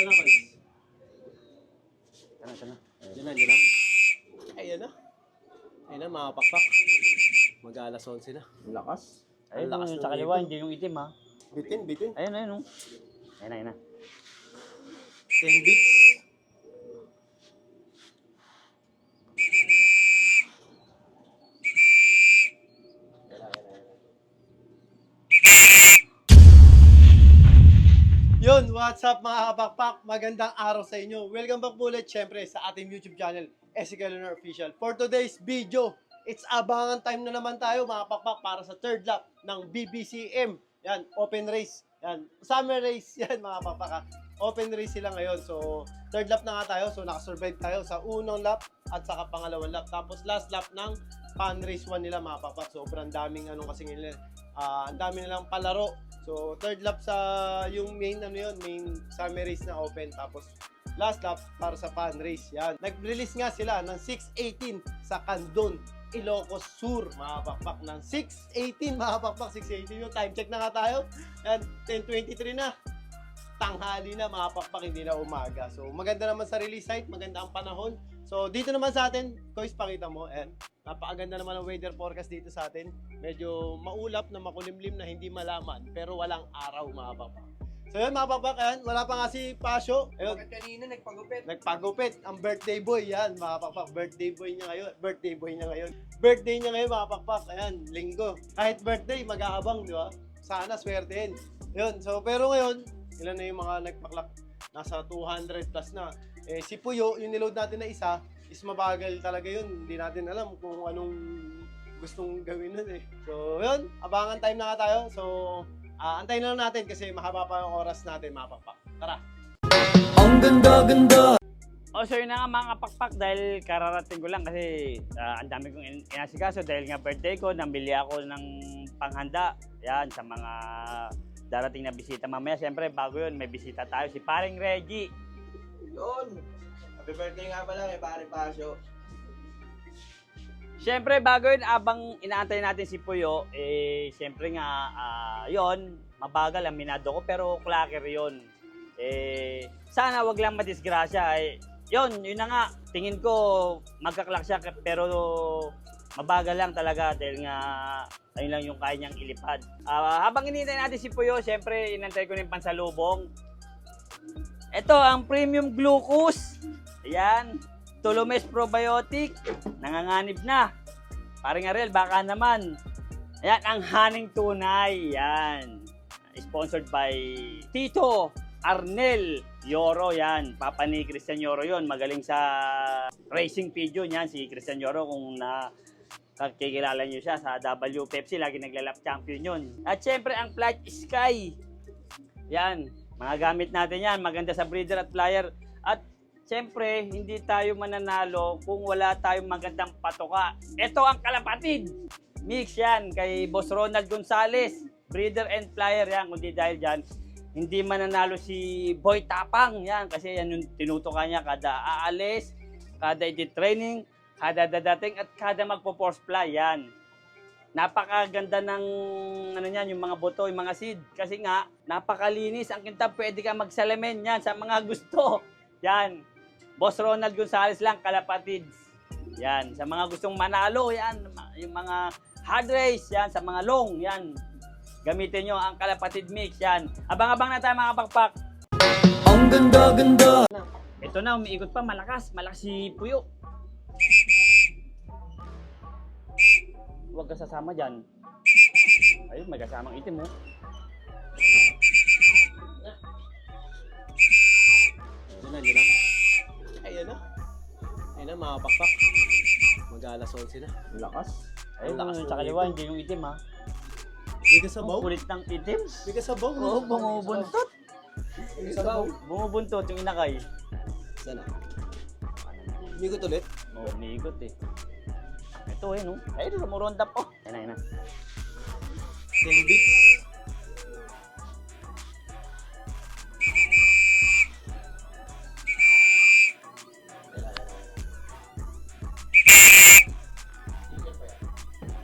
Ito na, Chris. Ito na. Diyan na, diyan na. Ayan na. Ayan na, mga pakpak. Mag-alas 11 na. Ang lakas. Ang Ayun lakas yung ng sa kaliwa, ibon. hindi yung itim ha. Bitin, bitin. Ayun, ayun oh. Ayun na. 10 bits. Yun, what's up mga kapakpak? Magandang araw sa inyo. Welcome back ulit syempre sa ating YouTube channel, Ezekiel Leonor Official. For today's video, it's abangan time na naman tayo mga kapakpak para sa third lap ng BBCM. Yan, open race. Yan, summer race yan mga kapakpak. Open race sila ngayon. So, third lap na nga tayo. So, nakasurvive tayo sa unang lap at saka pangalawang lap. Tapos last lap ng pan race 1 nila mga kapakpak. Sobrang daming kasi nila. Ang dami nilang palaro. So, third lap sa yung main main summer race na open. Tapos, last lap para sa pan race. Yan. Nag-release nga sila ng 6:18 sa Candon, Ilocos Sur, mga pakpak. Ng 6:18, mga pakpak. 6:18 yung time check na nga tayo. Yan, 10:23 na. Tanghali na, mga pakpak, hindi na umaga. So, maganda naman sa release site. Maganda ang panahon. So, dito naman sa atin, Kois, pakita mo. And, napakaganda naman ang weather forecast dito sa atin. Medyo maulap na makulimlim na hindi malaman, pero walang araw mga pakpak. So yun mga pakpak, yan. Wala pa nga si Pasyo. Ayun. Bakit kanina nagpagupit? Nagpagupit. Ang birthday boy yan mga pakpak. Birthday boy niya ngayon. Birthday niya ngayon mga pakpak. Ayan, linggo. Kahit birthday, mag-aabang, di ba? Sana swertein. Yun. So pero ngayon, ilan na yung mga nagpaklak? Nasa 200 plus na. Eh, si Puyo, yung niload natin na isa, is mabagal talaga yun. Hindi natin alam kung anong gustong gawin nun eh. So, yun. Abangan time na nga tayo. So, antayin na lang natin kasi mahaba pa yung oras natin, mga pakpak. Tara! Ang ganda-ganda! Oh, so yun na nga mga kapakpak dahil kararating ko lang kasi ang dami kong inasikaso dahil nga birthday ko, nambili ako ng panghanda. Yan, sa mga darating na bisita mamaya. Siyempre, bago yun, may bisita tayo. Si Paring Reggie. Yun! Happy birthday nga pala kay Pare Pasyo. Siyempre, bago yun, abang inaantay natin si Puyo, siyempre nga, yun, mabagal ang minado ko, pero clacker yun. Sana wag lang madisgrasya. Yun na nga, tingin ko magkaklak siya, pero mabagal lang talaga dahil nga, ayun lang yung kaya niyang ilipad. Habang hinihintay natin si Puyo, siyempre, inantay ko na yung pansalubong. Ito, ang premium glucose. Ayan. Tulumes probiotic. Nanganganib na. Paring Ariel, baka naman. Ayan, ang haning tunay. Yan. Sponsored by Tito Arnel Yoro. Yan. Papa ni Christian Yoro yon. Magaling sa racing video niyan. Si Christian Yoro, kung kakikilala nyo siya sa W Pepsi, lagi naglalap champion yun. At syempre, ang Flight Sky. Yan. Mga gamit natin yan. Maganda sa breeder at flyer. At siyempre, hindi tayo mananalo kung wala tayong magandang patoka. Ito ang kalapatid. Mix yan kay Boss Ronald Gonzales. Breeder and flyer yan. Kundi dahil dyan, hindi mananalo si Boy Tapang. Yan, kasi yan yung tinutukan niya kada aalis, kada iti-training, kada dadating, at kada magpo-force fly. Yan. Napakaganda ng yan, yung mga buto, yung mga seed. Kasi nga, napakalinis. Ang kintab, pwede ka magsalamin yan sa mga gusto. Yan. Boss Ronald Gonzales lang, kalapatids. Yan. Sa mga gustong manalo, yan. Yung mga hard race, yan. Sa mga long, yan. Gamitin nyo ang kalapatid mix, yan. Abang-abang na tayo mga pakpak. Ang ganda-ganda! Ito na, umiikot pa. Malakas. Malakas si Puyo. Huwag ka sasama dyan. Ayun, may kasamang itim, oh. Diyan na. Ayan na. Ayan na, mga pakpak. Mag-alas 11 na. Ang lakas. Ayun, lakas yung ng sa kaliwa, ibon. hindi yung itim, ha. Bigas sa Ang baw? kulit ng itim. Bigas sa baw? Oo, bumubuntot. Bigas sa baw? Bumubuntot yung inakay. Sana. Migot ulit? Oo, umiikot, eh. Ito, no? Ayun, sumurondap, oh. Ayun na. 10 bits.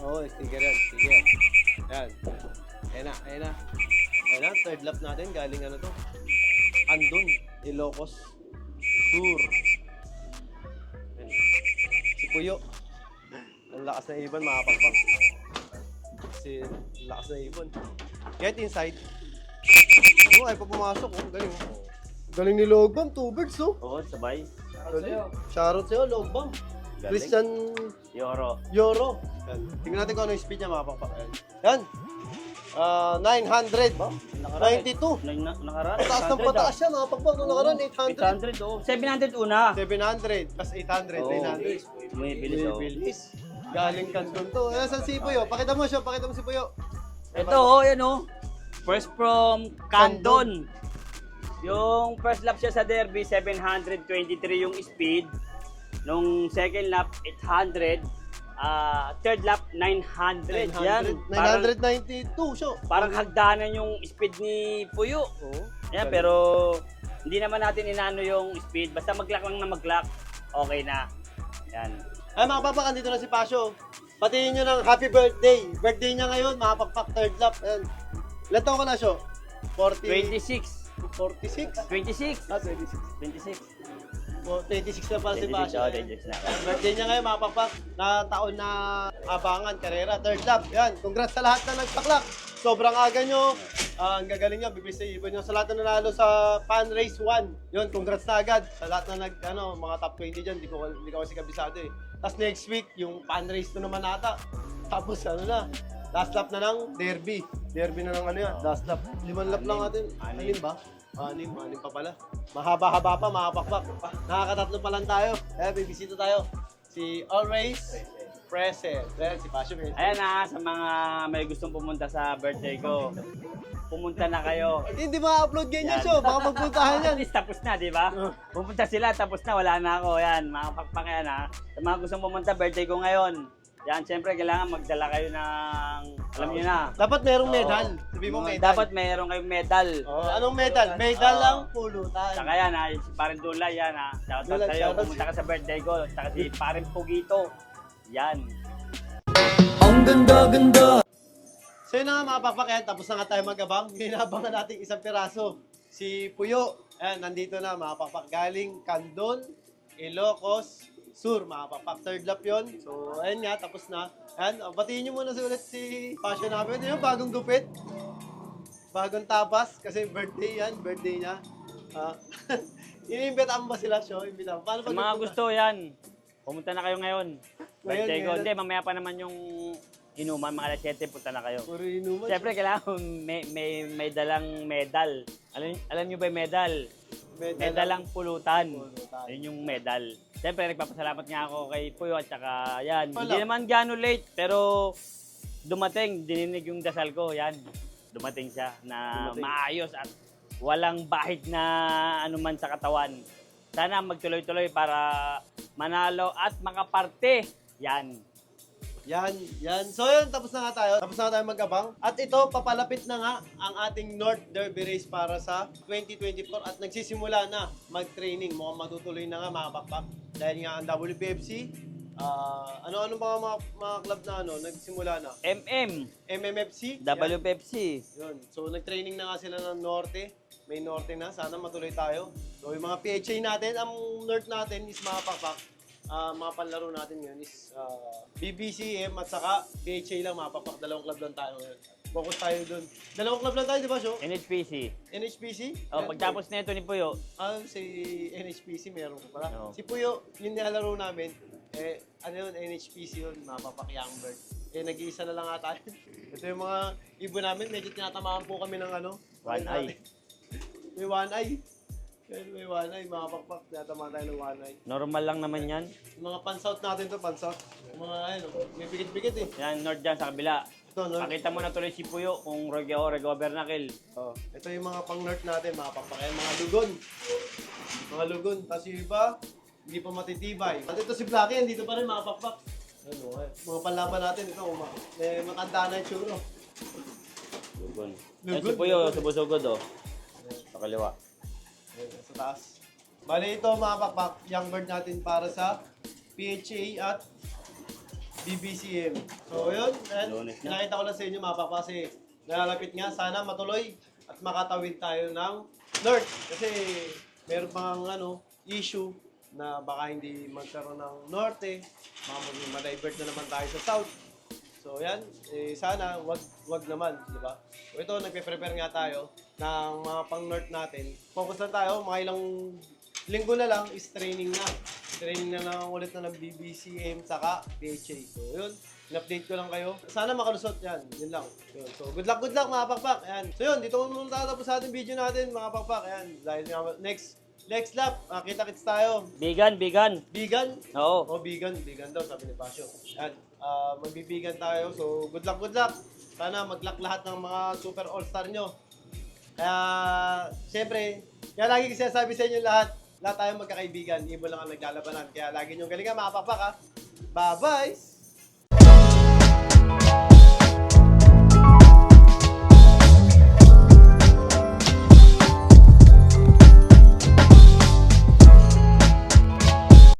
Oo, sticker yan. Sticker. Yan. Ayan na. Third lap natin. Galing ano to? Andon. Ilocos Sur. Ayan. Si Puyo. Ang lakas na ibon, mga pakpak. Kasi lakas na ibon. Get inside. Oh, ay pa pumasok. Oh, galing. Oh. Galing ni Logbam, 2 birds, no? Oo, sabay. Galing. Shoutout sa'yo, Logbam. Galing. Christian Yoro. Yoro. Yan. Tingnan natin kung ano yung speed niya, mga pakpak. Yan. 900. 92. Nakaraan. Taas ng pataas siya, mga pakpak. Nung nakaraan, 800. 800, oo. 700 una. 700. Plus 800. Oo. 900. May bilis, oo. Bilis. Galing Canton to. Ayan, saan si Puyo? Pakita mo siya. Pakita mo si Puyo. Ito, yan oh. First from Candon. Yung first lap siya sa Derby, 723 yung speed. Nung second lap, 800. Third lap, 900. Yan. 992 siya. Parang hagdanan yung speed ni Puyo. Oo. Yan, pero hindi naman natin inano yung speed. Basta mag-lock lang na mag-lock, okay na. Yan. Ay, mga pakpak, andito na si Pasio. Patingin nyo ng happy birthday. Birthday niya ngayon, mga pakpak, third lap. Ayan. Ilan taon ka na siya? 26. 46? 26. 26. 26. 26 na pala si 26, Pasio. oh, 26 na. Birthday niya ngayon, mga pakpak, na taon na abangan, karera, third lap. Yan, congrats sa lahat na nagpaklak. Sobrang aga nyo. Ang gagaling nyo, bibis na ibon nyo. Sa lahat na nanalo sa Fan Race 1. Yun, congrats na agad. Sa lahat na mga top 20 dyan, di ko kasi kabisado eh. Tapos next week, yung Fan Race na naman ata. Tapos last lap na ng Derby. Derby na ng last lap. 5 lap lang natin. 6 ba? 6 pa pala. Mahaba-haba pa, mga pakpak. Nakakatatlo pa lang tayo. Bibisita tayo. Si Always Present. Ayan, si Pasio. Ayan na, sa mga may gustong pumunta sa birthday ko. Pumunta na kayo. Hindi ma-upload ganyan Yan. show. Baka magpuntahan yan. At least tapos na, di ba? Pupunta sila, tapos na, wala na ako. Yan, mga pakpak yan ha. Sa mga gustong pumunta, birthday ko ngayon. Yan, siyempre, kailangan magdala kayo ng, alam niyo na. Dapat merong Oo. medal. Sabi mo medal. Dapat mayroon kayong medal. Anong medal? Medal Oo. lang, pulutan. Saka yan ha, si Parin Dulay yan ha. Shoutout Dulay, sa'yo, shoutout. pumunta ka sa birthday ko. Saka si Parin Pugito. Yan. So yun na nga, mga pakpak, yan. Tapos na nga tayo mag-abang. Ginabangan natin isang piraso. Si Puyo. Ayan, nandito na, mga pakpak. Galing Candon, Ilocos Sur, mga pakpak. Third lap yun. So, ayan nga, tapos na. Ayan, batiin nyo muna ulit si Passion namin. Yun, bagong gupit. Bagong tapas. Kasi birthday yan, birthday niya. Iniimbitahan ba sila, show? Imbitahan. Paano Sa pag mga gusto yan, pumunta na kayo ngayon. Birthday ko. ngayon. Hindi, mamaya pa naman yung inuman, mga alas 7, punta na kayo. Puro inuman. Siyempre, kailangan may dalang medal. Alam nyo ba yung medal? Medalang pulutan. Yun yung medal. Siyempre, nagpapasalamat nga ako kay Puyo at saka yan. Wala. Hindi naman gano'n late, pero dumating, dininig yung dasal ko, yan. Dumating siya na Dumating. maayos at walang bahid na anuman sa katawan. Sana magtuloy-tuloy para manalo at makaparte. Yan. Yan. So yun, tapos na nga tayo. Tapos na nga tayo mag-abang. At ito, papalapit na nga ang ating North Derby Race para sa 2024 at nagsisimula na mag-training. Mukhang matutuloy na nga, mga pakpak. Dahil nga ang WPFC, ano mga club na nagsimula na? MMFC. WPFC. Yun. So nag-training na nga sila ng Norte. May Norte na. Sana matuloy tayo. So yung mga PHA natin, ang North natin is mga pakpak. Mga panlaro natin ngayon is BBCM at saka PHA lang, mga papak. Dalawang club lang tayo ngayon. Focus tayo dun. Dalawang club lang tayo, di ba, Sho? NHPC. NHPC? O, pagtapos na ito ni Puyo, Si NHPC meron ko pala. Oo. Si Puyo, yung nilalaro namin, NHPC yun, mga papak Young Bird. Nag-iisa na lang nga tayo. Ito yung mga ibon namin, medyo tinatamaan po kami ng One eye. May one eye. May one eye, mga pakpak, tinatamaan tayo ng one eye. normal lang naman yan. Mga pan-south natin to, pan-south. Mga may pikit-pikit eh. Yan, north dyan sa kabila. Ito, no? Pakita mo na tuloy si Puyo kung Rego Bernakil. Oh, ito yung mga pang-north natin, mga pakpak. Mga lugon. Mga lugon. Tapos yung iba, hindi pa matitibay. At ito si Blackie, dito pa rin, mga pakpak. Ano, mga panlaban natin, ito, may matanda na yung tsuro. Lugon. Lugon? Yan si Puyo, subusugod o. Sa kaliwa. Ayan, sa taas. Bali ito, mga pakpak, young bird natin para sa PHA at BBCM. So yun, Lunes na. nakita ko lang sa inyo, mga pakpak, kasi nalalapit nga, sana matuloy at makatawid tayo ng North. Kasi meron pang issue na baka hindi magkaroon ng norte, ma-divert na naman tayo sa south. So yan, sana wag naman, di ba? So ito, nagpe-prepare nga tayo ng mga pang-north natin. Focus lang tayo, mga ilang linggo na lang is training na. Training na lang ulit na ng BBCM saka PHA. So yun, in-update ko lang kayo. Sana makalusot yan, yun lang. Yun. So good luck mga pakpak. Ayan. So yun, dito muna tatapos sa ating video natin mga pakpak. Ayan, dahil nga next lap, kita-kits tayo. Bigan. Vegan? Oo. Oh, vegan daw, sabi ni Pasio. Yan, magbibigan tayo. So, good luck. Sana mag-luck lahat ng mga super all-star nyo. Kaya, siyempre, kaya lagi kasi sabi sa inyo lahat tayo magkakaibigan. Ibo lang ang naglalabanan. Kaya lagi nyo galingan, mga pakpak ha. Bye-bye!